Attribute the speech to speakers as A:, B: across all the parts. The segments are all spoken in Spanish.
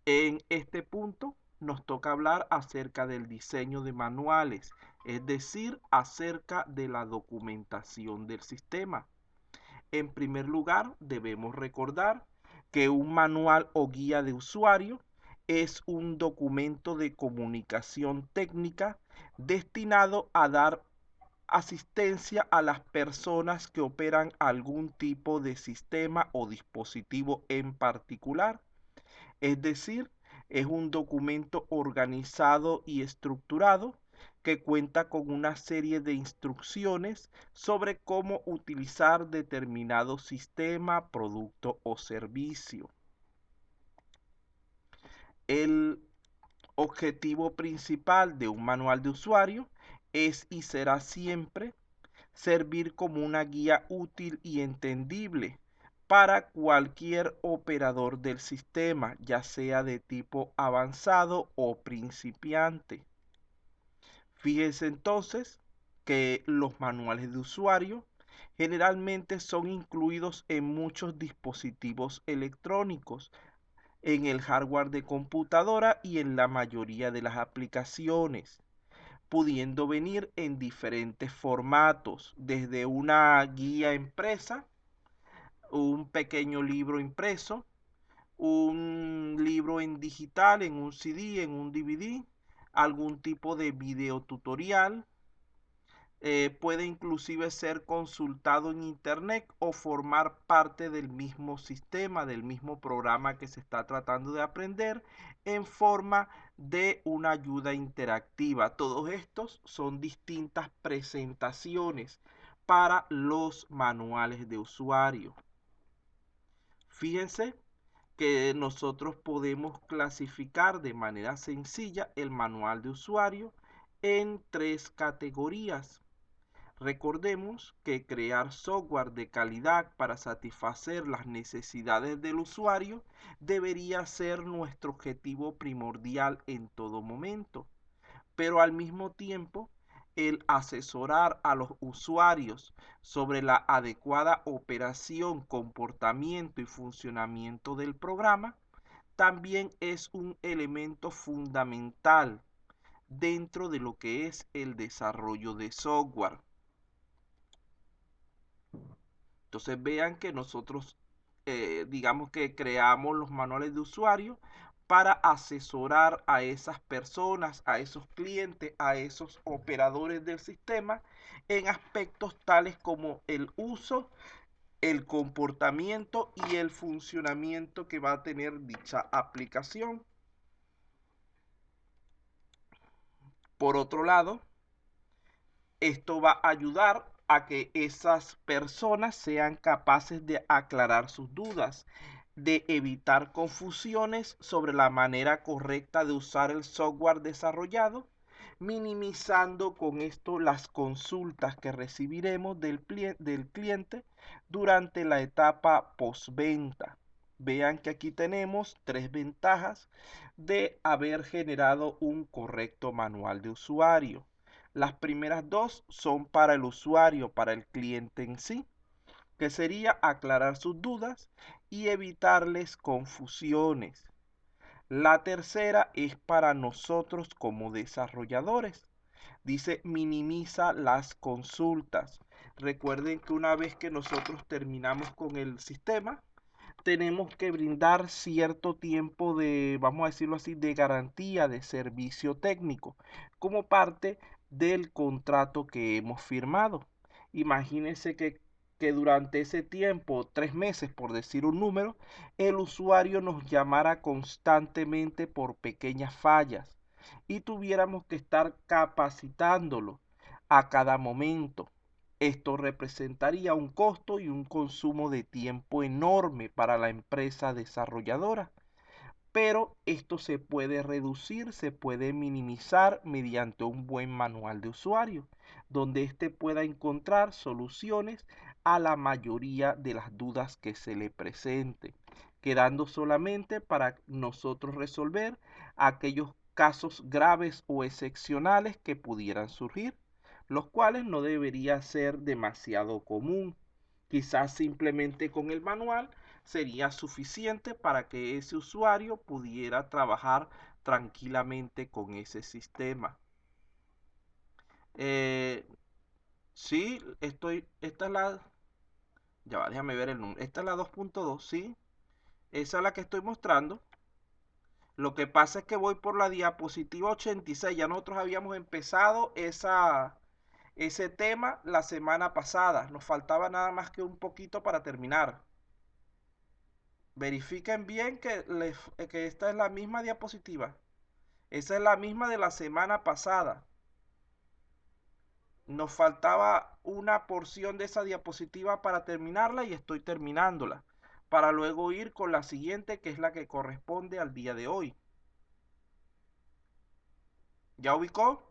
A: En este punto nos toca hablar acerca del diseño de manuales, es decir, acerca de la documentación del sistema. En primer lugar, debemos recordar que un manual o guía de usuario es un documento de comunicación técnica destinado a dar asistencia a las personas que operan algún tipo de sistema o dispositivo en particular. Es decir, es un documento organizado y estructurado que cuenta con una serie de instrucciones sobre cómo utilizar determinado sistema, producto o servicio. El objetivo principal de un manual de usuario es y será siempre servir como una guía útil y entendible para cualquier operador del sistema, ya sea de tipo avanzado o principiante. Fíjense entonces que los manuales de usuario generalmente son incluidos en muchos dispositivos electrónicos, en el hardware de computadora y en la mayoría de las aplicaciones, pudiendo venir en diferentes formatos, desde una guía impresa, un pequeño libro impreso, un libro en digital, en un CD, en un DVD, algún tipo de video tutorial. Puede inclusive ser consultado en internet o formar parte del mismo sistema, del mismo programa que se está tratando de aprender en forma de una ayuda interactiva. Todos estos son distintas presentaciones para los manuales de usuario. Fíjense que nosotros podemos clasificar de manera sencilla el manual de usuario en tres categorías. Recordemos que crear software de calidad para satisfacer las necesidades del usuario debería ser nuestro objetivo primordial en todo momento, pero al mismo tiempo el asesorar a los usuarios sobre la adecuada operación, comportamiento y funcionamiento del programa también es un elemento fundamental dentro de lo que es el desarrollo de software. Entonces vean que nosotros, digamos que creamos los manuales de usuario para asesorar a esas personas, a esos clientes, a esos operadores del sistema en aspectos tales como el uso, el comportamiento y el funcionamiento que va a tener dicha aplicación. Por otro lado, esto va a ayudar a que esas personas sean capaces de aclarar sus dudas, de evitar confusiones sobre la manera correcta de usar el software desarrollado, minimizando con esto las consultas que recibiremos del cliente durante la etapa postventa. Vean que aquí tenemos tres ventajas de haber generado un correcto manual de usuario. Las primeras dos son para el usuario, para el cliente en sí, que sería aclarar sus dudas y evitarles confusiones. La tercera es para nosotros como desarrolladores. Dice minimiza las consultas. Recuerden que una vez que nosotros terminamos con el sistema, tenemos que brindar cierto tiempo de, vamos a decirlo así, de garantía de servicio técnico como parte del contrato que hemos firmado. Imagínense que durante ese tiempo, 3 meses por decir un número, el usuario nos llamara constantemente por pequeñas fallas y tuviéramos que estar capacitándolo a cada momento. Esto representaría un costo y un consumo de tiempo enorme para la empresa desarrolladora, pero esto se puede reducir, se puede minimizar mediante un buen manual de usuario, donde éste pueda encontrar soluciones a la mayoría de las dudas que se le presenten, quedando solamente para nosotros resolver aquellos casos graves o excepcionales que pudieran surgir, los cuales no debería ser demasiado común. Quizás simplemente con el manual sería suficiente para que ese usuario pudiera trabajar tranquilamente con ese sistema. Sí, esta es la, ya va, déjame ver el número. Esta es la 2.2, sí, esa es la que estoy mostrando. Lo que pasa es que voy por la diapositiva 86. Ya nosotros habíamos empezado ese tema la semana pasada. Nos faltaba nada más que un poquito para terminar. Verifiquen bien que esta es la misma diapositiva. Esa es la misma de la semana pasada. Nos faltaba una porción de esa diapositiva para terminarla y estoy terminándola. Para luego ir con la siguiente, que es la que corresponde al día de hoy. ¿Ya ubicó?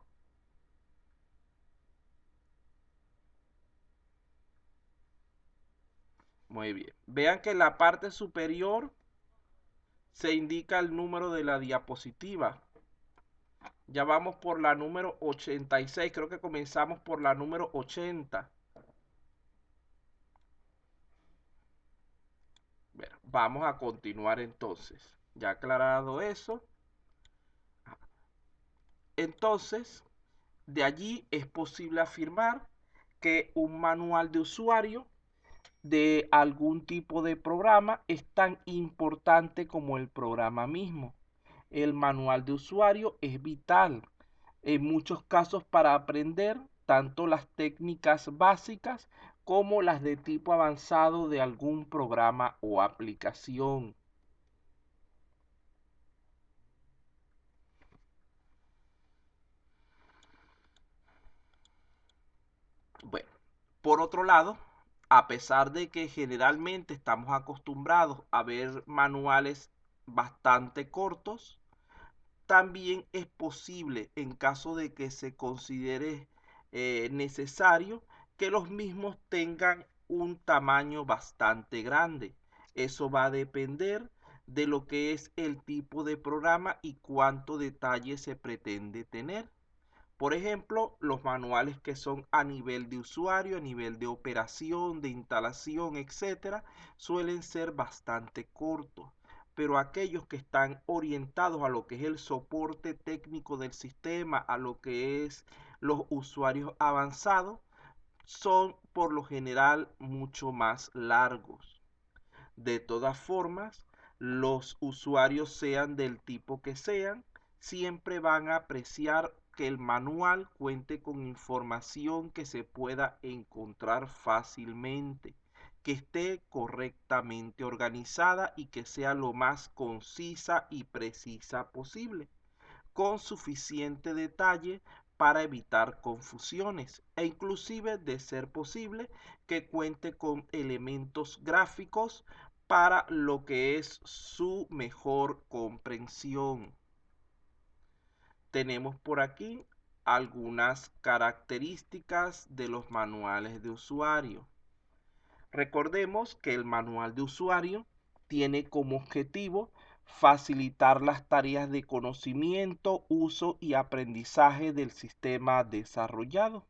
A: Muy bien. Vean que en la parte superior se indica el número de la diapositiva. Ya vamos por la número 86. Creo que comenzamos por la número 80. Bueno, vamos a continuar entonces. Ya aclarado eso. Entonces, de allí es posible afirmar que un manual de usuario de algún tipo de programa es tan importante como el programa mismo. El manual de usuario es vital en muchos casos para aprender tanto las técnicas básicas como las de tipo avanzado de algún programa o aplicación. Bueno, por otro lado, a pesar de que generalmente estamos acostumbrados a ver manuales bastante cortos, también es posible, en caso de que se considere necesario, que los mismos tengan un tamaño bastante grande. Eso va a depender de lo que es el tipo de programa y cuánto detalle se pretende tener. Por ejemplo, los manuales que son a nivel de usuario, a nivel de operación, de instalación, etcétera, suelen ser bastante cortos. Pero aquellos que están orientados a lo que es el soporte técnico del sistema, a lo que es los usuarios avanzados, son por lo general mucho más largos. De todas formas, los usuarios sean del tipo que sean, siempre van a apreciar que el manual cuente con información que se pueda encontrar fácilmente, que esté correctamente organizada y que sea lo más concisa y precisa posible, con suficiente detalle para evitar confusiones e inclusive de ser posible que cuente con elementos gráficos para lo que es su mejor comprensión. Tenemos por aquí algunas características de los manuales de usuario. Recordemos que el manual de usuario tiene como objetivo facilitar las tareas de conocimiento, uso y aprendizaje del sistema desarrollado,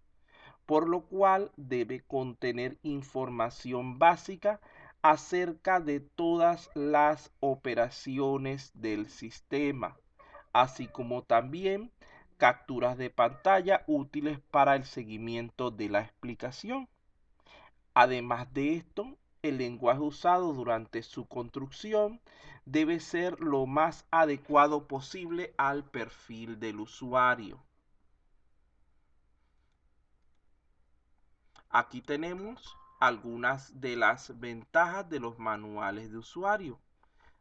A: por lo cual debe contener información básica acerca de todas las operaciones del sistema, así como también capturas de pantalla útiles para el seguimiento de la explicación. Además de esto, el lenguaje usado durante su construcción debe ser lo más adecuado posible al perfil del usuario. Aquí tenemos algunas de las ventajas de los manuales de usuario.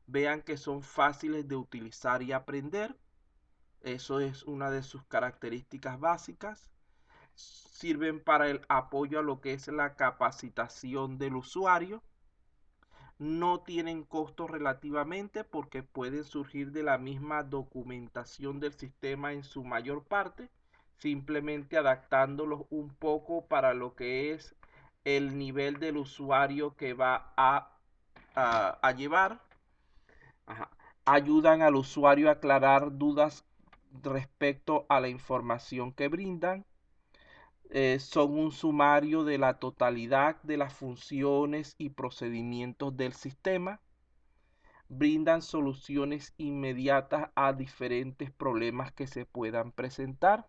A: Vean que son fáciles de utilizar y aprender. Eso es una de sus características básicas. Sirven para el apoyo a lo que es la capacitación del usuario. No tienen costos relativamente porque pueden surgir de la misma documentación del sistema en su mayor parte, simplemente adaptándolos un poco para lo que es el nivel del usuario que va a llevar. Ajá. Ayudan al usuario a aclarar dudas respecto a la información que brindan. Son un sumario de la totalidad de las funciones y procedimientos del sistema. brindan soluciones inmediatas a diferentes problemas que se puedan presentar.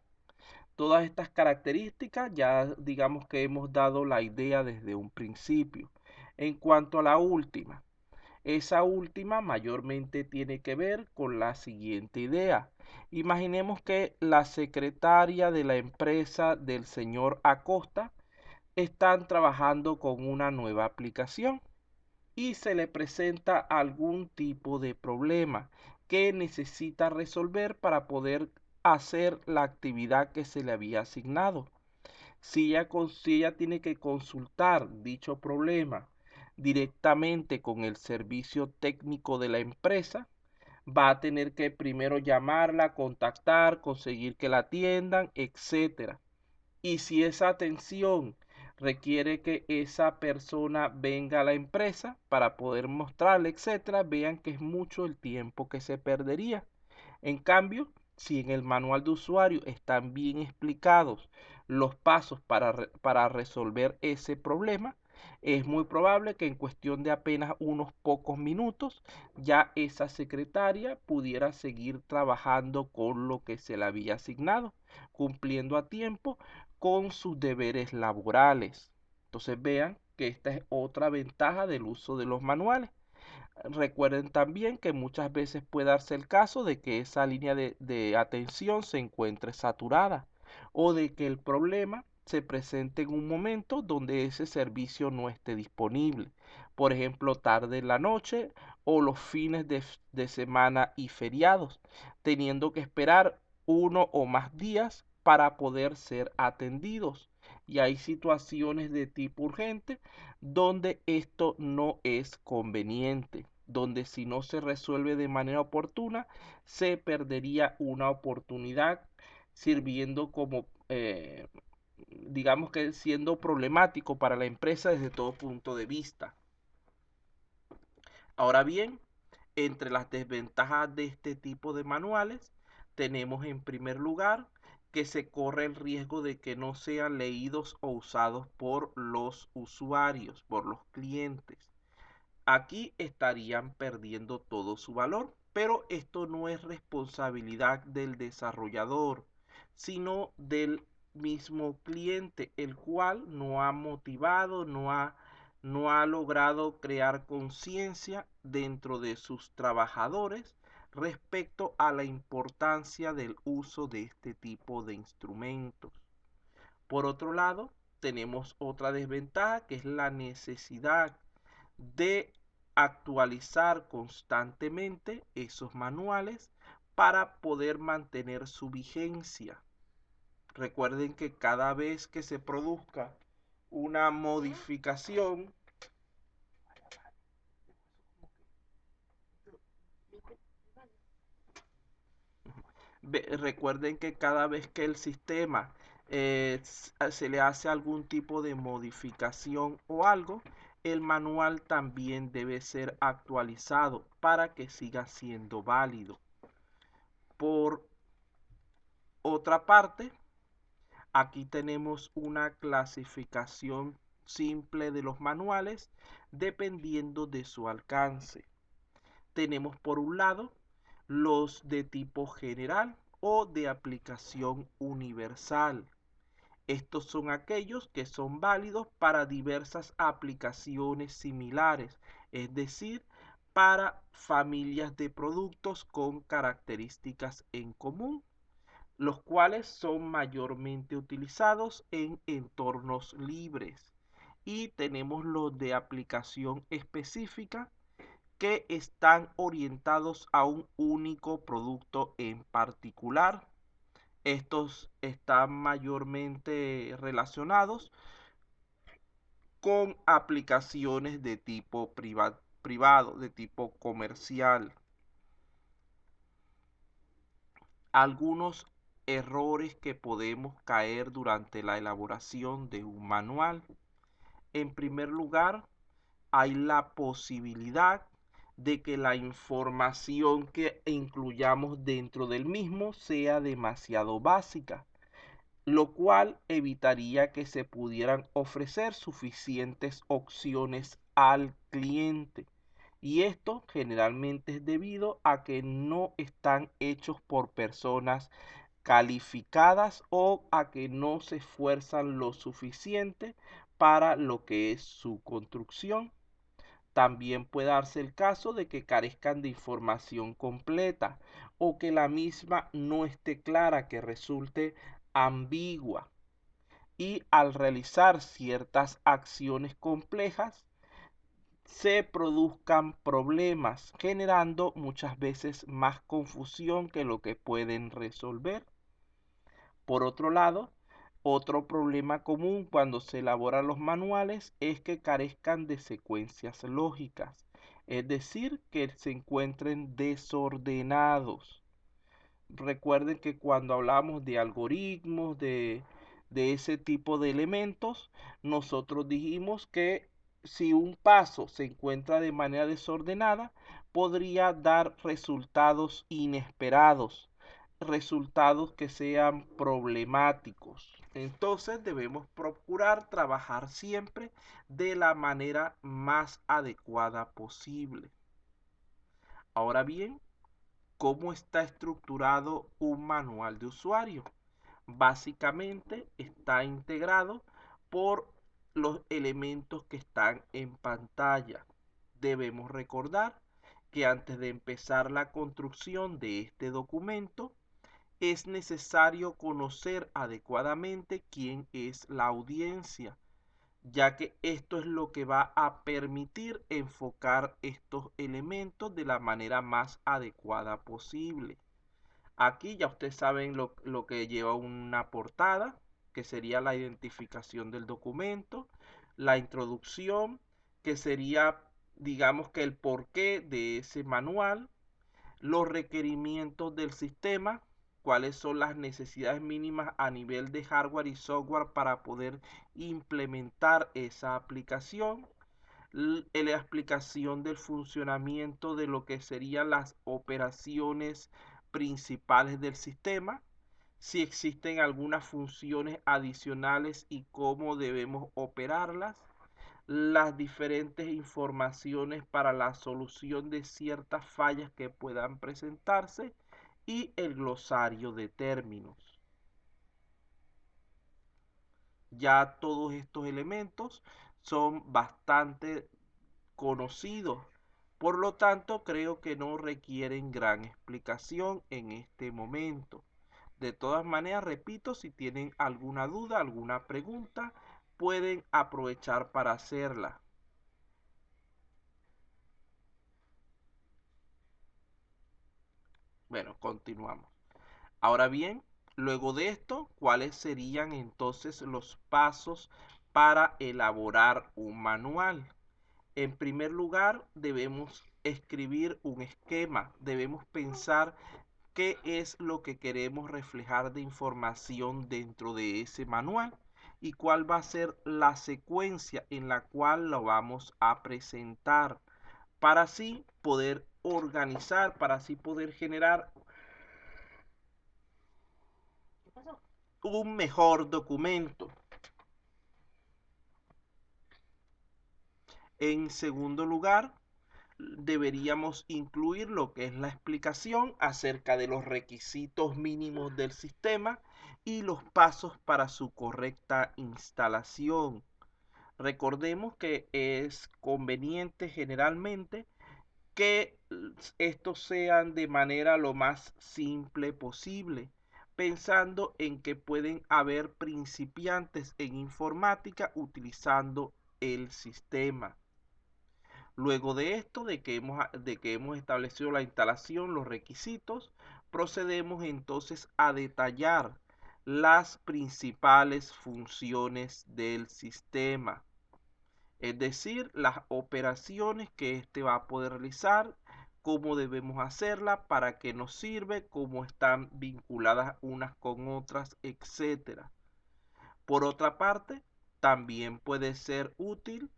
A: Todas estas características ya digamos que hemos dado la idea desde un principio. En cuanto a la última, esa última mayormente tiene que ver con la siguiente idea. Imaginemos que la secretaria de la empresa del señor Acosta están trabajando con una nueva aplicación y se le presenta algún tipo de problema que necesita resolver para poder hacer la actividad que se le había asignado. Si ella tiene que consultar dicho problema directamente con el servicio técnico de la empresa, va a tener que primero llamarla, contactar, conseguir que la atiendan, etcétera. Y si esa atención requiere que esa persona venga a la empresa para poder mostrarle, etcétera, vean que es mucho el tiempo que se perdería. En cambio, si en el manual de usuario están bien explicados los pasos para resolver ese problema, es muy probable que en cuestión de apenas unos pocos minutos ya esa secretaria pudiera seguir trabajando con lo que se le había asignado, cumpliendo a tiempo con sus deberes laborales. Entonces vean que esta es otra ventaja del uso de los manuales. Recuerden también que muchas veces puede darse el caso de que esa línea de atención se encuentre saturada o de que el problema se presente en un momento donde ese servicio no esté disponible. Por ejemplo, tarde en la noche o los fines de semana y feriados, teniendo que esperar uno o más días para poder ser atendidos. Y hay situaciones de tipo urgente donde esto no es conveniente, donde si no se resuelve de manera oportuna, se perdería una oportunidad sirviendo como, digamos que siendo problemático para la empresa desde todo punto de vista. Ahora bien, entre las desventajas de este tipo de manuales, tenemos en primer lugar que se corre el riesgo de que no sean leídos o usados por los usuarios, por los clientes. Aquí estarían perdiendo todo su valor, pero esto no es responsabilidad del desarrollador, sino del mismo cliente, el cual no ha motivado, no ha logrado crear conciencia dentro de sus trabajadores respecto a la importancia del uso de este tipo de instrumentos. Por otro lado, tenemos otra desventaja que es la necesidad de actualizar constantemente esos manuales para poder mantener su vigencia. Recuerden que cada vez que se produzca una modificación, recuerden que cada vez que el sistema se le hace algún tipo de modificación o algo, el manual también debe ser actualizado para que siga siendo válido. Por otra parte, aquí tenemos una clasificación simple de los manuales dependiendo de su alcance. Tenemos por un lado los de tipo general o de aplicación universal. Estos son aquellos que son válidos para diversas aplicaciones similares, es decir, para familias de productos con características en común, los cuales son mayormente utilizados en entornos libres. Y tenemos los de aplicación específica que están orientados a un único producto en particular. Estos están mayormente relacionados con aplicaciones de tipo privado, de tipo comercial. Algunos errores que podemos caer durante la elaboración de un manual. En primer lugar, hay la posibilidad de que la información que incluyamos dentro del mismo sea demasiado básica, lo cual evitaría que se pudieran ofrecer suficientes opciones al cliente. Y esto generalmente es debido a que no están hechos por personas calificadas o a que no se esfuerzan lo suficiente para lo que es su construcción. También puede darse el caso de que carezcan de información completa o que la misma no esté clara, que resulte ambigua. Y al realizar ciertas acciones complejas, se produzcan problemas, generando muchas veces más confusión que lo que pueden resolver. Por otro lado, otro problema común cuando se elaboran los manuales es que carezcan de secuencias lógicas, es decir, que se encuentren desordenados. Recuerden que cuando hablamos de algoritmos, de ese tipo de elementos, nosotros dijimos que si un paso se encuentra de manera desordenada, podría dar resultados inesperados, resultados que sean problemáticos. Entonces debemos procurar trabajar siempre de la manera más adecuada posible. Ahora bien, ¿cómo está estructurado un manual de usuario? Básicamente está integrado por los elementos que están en pantalla. Debemos recordar que antes de empezar la construcción de este documento, es necesario conocer adecuadamente quién es la audiencia, ya que esto es lo que va a permitir enfocar estos elementos de la manera más adecuada posible. Aquí ya ustedes saben lo que lleva una portada, que sería la identificación del documento, la introducción, que sería, digamos que el porqué de ese manual, los requerimientos del sistema, cuáles son las necesidades mínimas a nivel de hardware y software para poder implementar esa aplicación, la explicación del funcionamiento de lo que serían las operaciones principales del sistema, si existen algunas funciones adicionales y cómo debemos operarlas, las diferentes informaciones para la solución de ciertas fallas que puedan presentarse y el glosario de términos. Ya todos estos elementos son bastante conocidos, por lo tanto creo que no requieren gran explicación en este momento. De todas maneras, repito, si tienen alguna duda, alguna pregunta, pueden aprovechar para hacerla. Bueno, continuamos. Ahora bien, luego de esto, ¿cuáles serían entonces los pasos para elaborar un manual? En primer lugar, debemos escribir un esquema, debemos pensar qué es lo que queremos reflejar de información dentro de ese manual y cuál va a ser la secuencia en la cual lo vamos a presentar para así poder organizar, para así poder generar un mejor documento. En segundo lugar, deberíamos incluir lo que es la explicación acerca de los requisitos mínimos del sistema y los pasos para su correcta instalación. Recordemos que es conveniente generalmente que estos sean de manera lo más simple posible, pensando en que pueden haber principiantes en informática utilizando el sistema. Luego de esto, de que hemos establecido la instalación, los requisitos, procedemos entonces a detallar las principales funciones del sistema, es decir, las operaciones que éste va a poder realizar, cómo debemos hacerla, para qué nos sirve, cómo están vinculadas unas con otras, etcétera. Por otra parte, también puede ser útil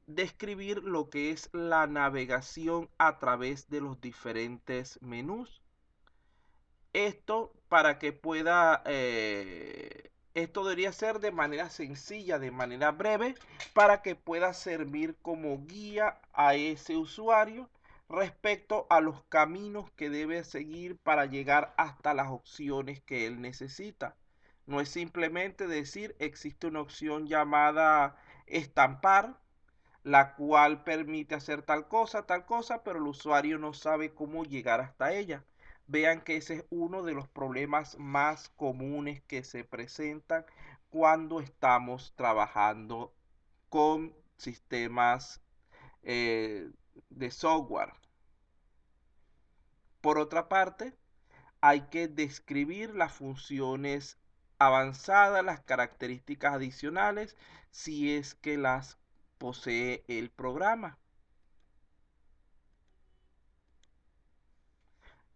A: describir lo que es la navegación a través de los diferentes menús. Esto para que pueda Esto debería ser de manera sencilla, de manera breve, para que pueda servir como guía a ese usuario respecto a los caminos que debe seguir para llegar hasta las opciones que él necesita. No es simplemente decir existe una opción llamada estampar, la cual permite hacer tal cosa, pero el usuario no sabe cómo llegar hasta ella. Vean que ese es uno de los problemas más comunes que se presentan cuando estamos trabajando con sistemas de software. Por otra parte, hay que describir las funciones avanzadas, las características adicionales, si es que las posee el programa.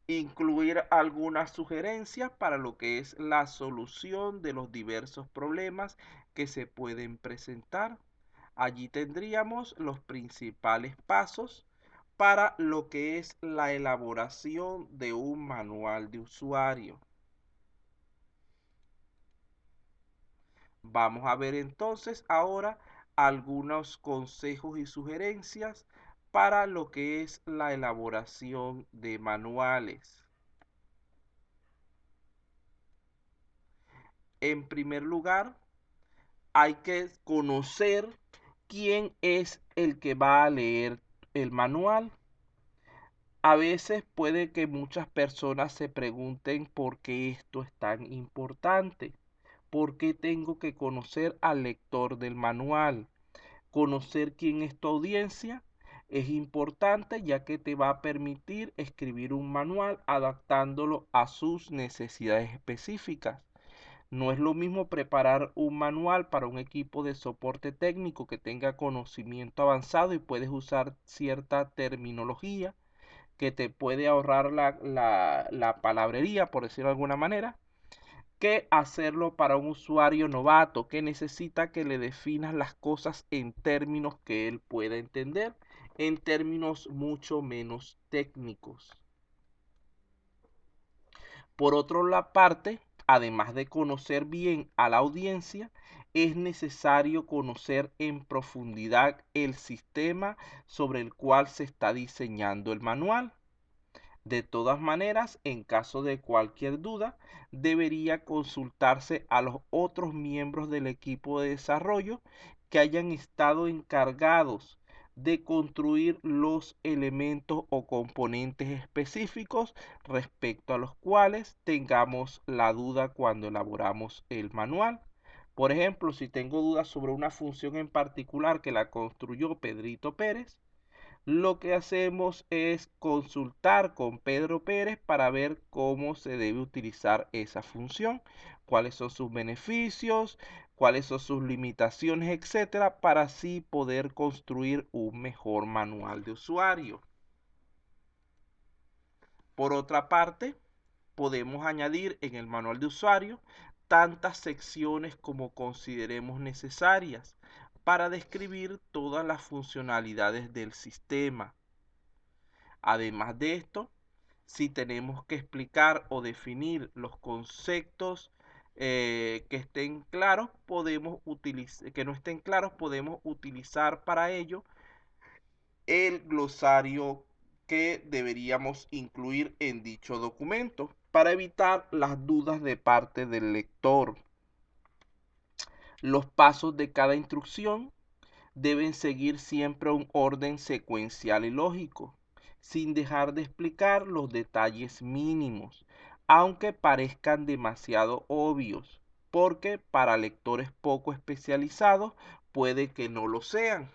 A: Incluir algunas sugerencias para lo que es la solución de los diversos problemas que se pueden presentar. Allí tendríamos los principales pasos para lo que es la elaboración de un manual de usuario. Vamos a ver entonces ahora algunos consejos y sugerencias para lo que es la elaboración de manuales. En primer lugar, hay que conocer quién es el que va a leer el manual. A veces puede que muchas personas se pregunten por qué esto es tan importante. ¿Por qué tengo que conocer al lector del manual? Conocer quién es tu audiencia es importante, ya que te va a permitir escribir un manual adaptándolo a sus necesidades específicas. No es lo mismo preparar un manual para un equipo de soporte técnico que tenga conocimiento avanzado y puedes usar cierta terminología que te puede ahorrar la palabrería, por decirlo de alguna manera, que hacerlo para un usuario novato que necesita que le definas las cosas en términos que él pueda entender, en términos mucho menos técnicos. Por otra parte, además de conocer bien a la audiencia, es necesario conocer en profundidad el sistema sobre el cual se está diseñando el manual. De todas maneras, en caso de cualquier duda, debería consultarse a los otros miembros del equipo de desarrollo que hayan estado encargados de construir los elementos o componentes específicos respecto a los cuales tengamos la duda cuando elaboramos el manual. Por ejemplo, si tengo dudas sobre una función en particular que la construyó Pedrito Pérez, lo que hacemos es consultar con Pedro Pérez para ver cómo se debe utilizar esa función, cuáles son sus beneficios, cuáles son sus limitaciones, etcétera, para así poder construir un mejor manual de usuario. Por otra parte, podemos añadir en el manual de usuario tantas secciones como consideremos necesarias para describir todas las funcionalidades del sistema. Además de esto, si tenemos que explicar o definir los conceptos que estén claros, que no estén claros, podemos utilizar para ello el glosario que deberíamos incluir en dicho documento para evitar las dudas de parte del lector. Los pasos de cada instrucción deben seguir siempre un orden secuencial y lógico, sin dejar de explicar los detalles mínimos, aunque parezcan demasiado obvios, porque para lectores poco especializados puede que no lo sean.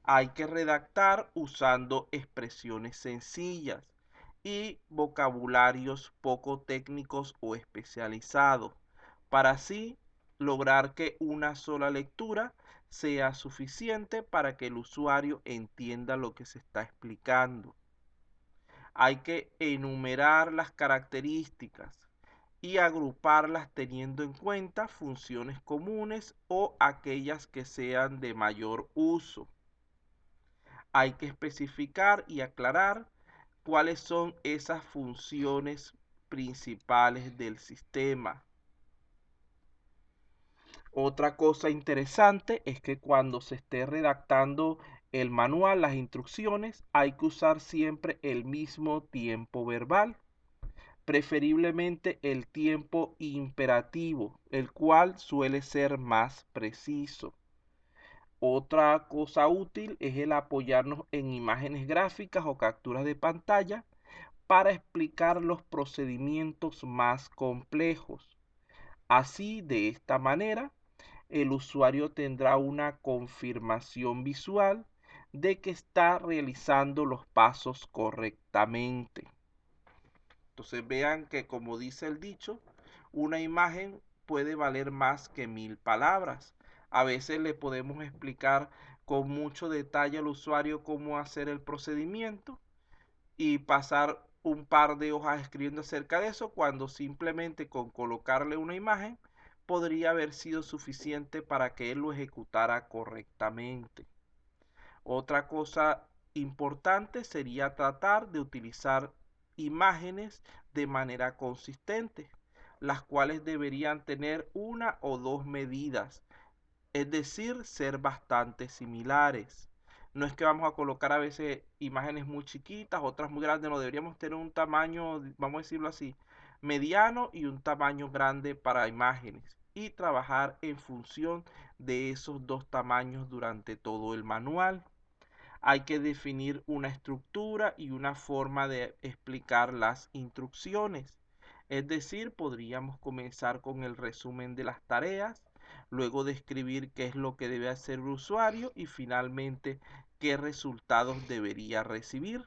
A: Hay que redactar usando expresiones sencillas y vocabularios poco técnicos o especializados, para así lograr que una sola lectura sea suficiente para que el usuario entienda lo que se está explicando. Hay que enumerar las características y agruparlas teniendo en cuenta funciones comunes o aquellas que sean de mayor uso. Hay que especificar y aclarar cuáles son esas funciones principales del sistema. Otra cosa interesante es que cuando se esté redactando el manual, las instrucciones, hay que usar siempre el mismo tiempo verbal, preferiblemente el tiempo imperativo, el cual suele ser más preciso. Otra cosa útil es el apoyarnos en imágenes gráficas o capturas de pantalla para explicar los procedimientos más complejos. Así, de esta manera, el usuario tendrá una confirmación visual de que está realizando los pasos correctamente. Entonces vean que, como dice el dicho, una imagen puede valer más que 1000 palabras. A veces le podemos explicar con mucho detalle al usuario cómo hacer el procedimiento y pasar un par de hojas escribiendo acerca de eso, cuando simplemente con colocarle una imagen podría haber sido suficiente para que él lo ejecutara correctamente. Otra cosa importante sería tratar de utilizar imágenes de manera consistente, las cuales deberían tener una o dos medidas, es decir, ser bastante similares. No es que vamos a colocar a veces imágenes muy chiquitas, otras muy grandes, no, deberíamos tener un tamaño, vamos a decirlo así, mediano y un tamaño grande para imágenes y trabajar en función de esos dos tamaños durante todo el manual. Hay que definir una estructura y una forma de explicar las instrucciones. Es decir, podríamos comenzar con el resumen de las tareas, luego describir qué es lo que debe hacer el usuario y finalmente qué resultados debería recibir.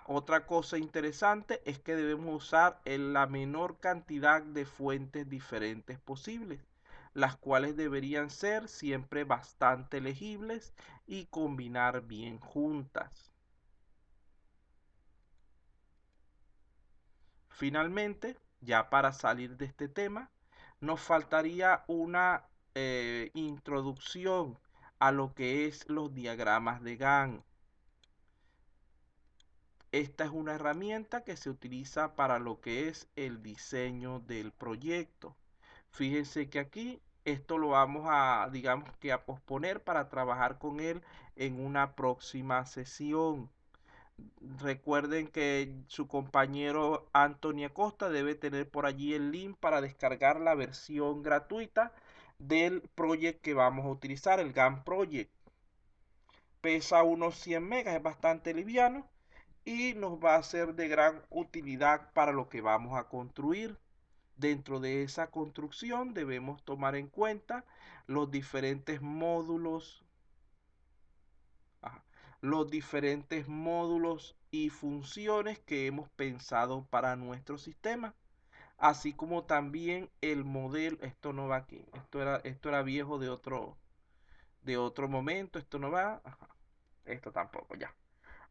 A: Otra cosa interesante es que debemos usar la menor cantidad de fuentes diferentes posibles, las cuales deberían ser siempre bastante legibles y combinar bien juntas. Finalmente, ya para salir de este tema, nos faltaría una introducción a lo que es los diagramas de Gantt. Esta es una herramienta que se utiliza para lo que es el diseño del proyecto. Fíjense que aquí esto lo vamos a, digamos que a posponer para trabajar con él en una próxima sesión. Recuerden que su compañero Anthony Acosta debe tener por allí el link para descargar la versión gratuita del proyecto que vamos a utilizar, el Gantt Project. Pesa unos 100 megas, es bastante liviano y nos va a ser de gran utilidad para lo que vamos a construir. Dentro de esa construcción debemos tomar en cuenta los diferentes módulos, los diferentes módulos y funciones que hemos pensado para nuestro sistema, así como también el modelo. Esto no va aquí, esto era viejo de otro momento, esto no va, esto tampoco, ya.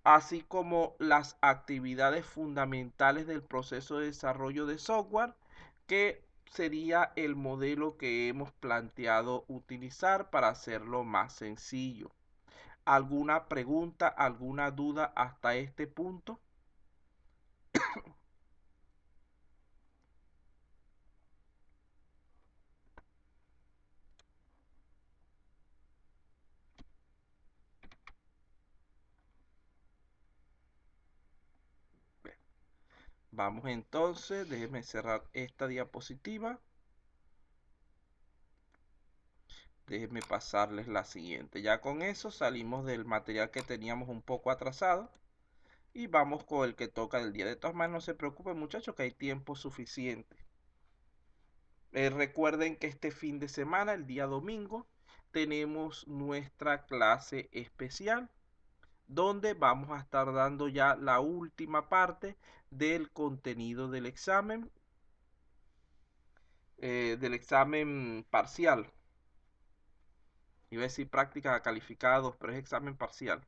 A: Así como las actividades fundamentales del proceso de desarrollo de software, que sería el modelo que hemos planteado utilizar para hacerlo más sencillo. ¿Alguna pregunta, alguna duda hasta este punto? Vamos entonces, déjenme cerrar esta diapositiva. Déjenme pasarles la siguiente. Ya con eso salimos del material que teníamos un poco atrasado y vamos con el que toca del día. De todas maneras, no se preocupen, muchachos, que hay tiempo suficiente. Recuerden que este fin de semana, el día domingo, tenemos nuestra clase especial, donde vamos a estar dando ya la última parte del contenido del examen parcial. Iba a decir práctica calificada 2, pero es examen parcial.